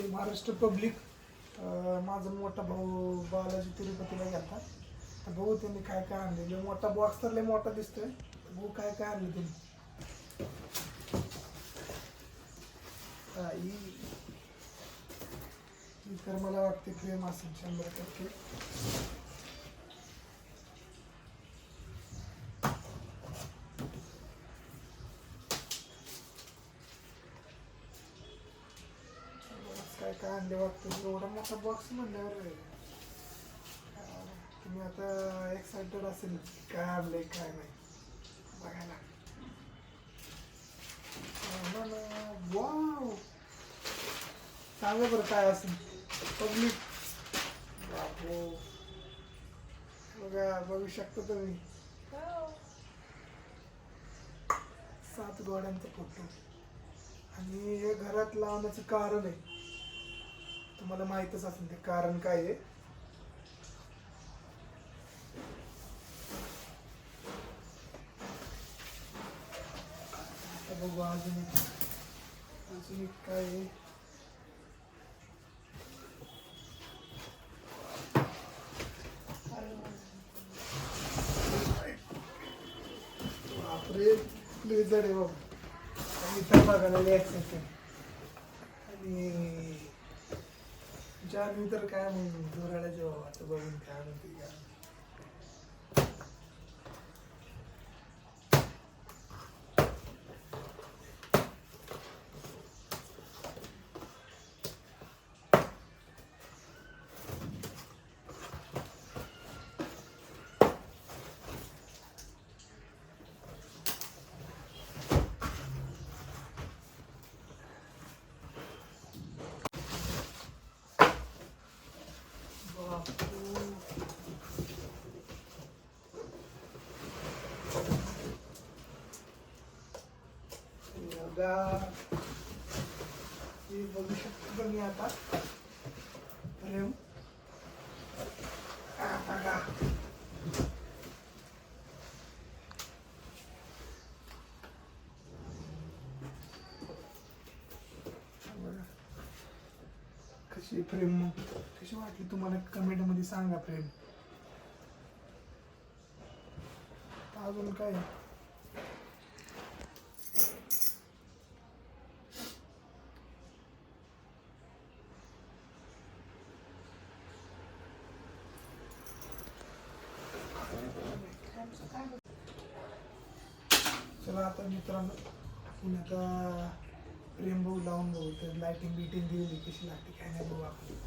ते महाराष्ट्र पब्लिक माझा मोठा भाऊ बालाजी तिरुपतीला गेला तर भाऊ त्यांनी काय काय आणले मोठा बॉक्स तर लय मोठा दिसतोय भाऊ काय काय आणले त्यांनी ही तर मला वाटते प्रेम असेल 100%. काय काय आणले वाटतं एवढा मोठा बॉक्स म्हणल्यावर तुम्ही आता एक्साइटेड असेल काय आणलंय काय नाही बघायला. वाव सांगा बरं काय असेल पब्लिक बापो बघा बघू शकता तुम्ही 7 घोड्यांचा फोटो आणि हे घरात लावण्याचं कारण आहे तुम्हाला माहितच असेल ते कारण काय आहे. आता बघू अजून काय आहे. बापरे ब्लेझर आहे बाबा इथं बघायला एक्साइटेड आणि जानवी तर काय म्हणून जोराळ्याच्या बाबाचं बघून काय म्हणते काय बघू शकतो मी आता प्रेम कशी प्रेम कशी वाटली तुम्हाला कमेंट मध्ये सांगा प्रेम. अजून काय चला आता मित्रांनो आपण आता प्रेम भाऊ लावून बघू तर लाइटिंग बिटिंग दिली कशी लागते काय नाही बघू आपण.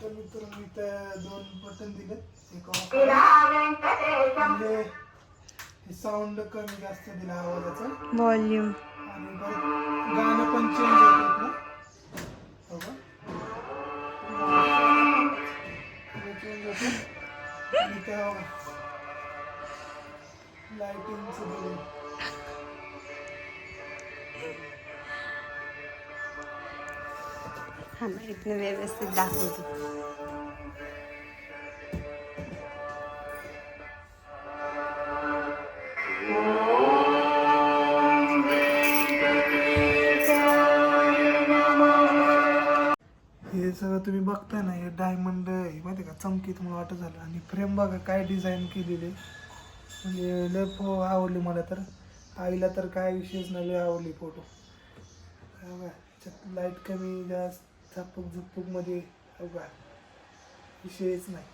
तर मित्रांनो इथं 2 बटन दिले एक ऑफ साऊंड कमी जास्त दिला आवाजाचा व्हॉल्यूम आणि गाणं पण चेंज होतं हो का चेंज होतं आणि त्या लाइटिंगचं दिलं इथनं व्यवस्थित दाखवतो. हे सगळं तुम्ही बघताय ना हे डायमंड आहे माहिती का चमकीत मला वाटत झालं आणि फ्रेम बघा काय डिझाईन केलेली म्हणजे लय आवडली मला तर आईला तर काय विशेष नाही लय आवडली फोटो लाईट कमी जास्त झपक झुपक मध्ये बघा विषयच नाही.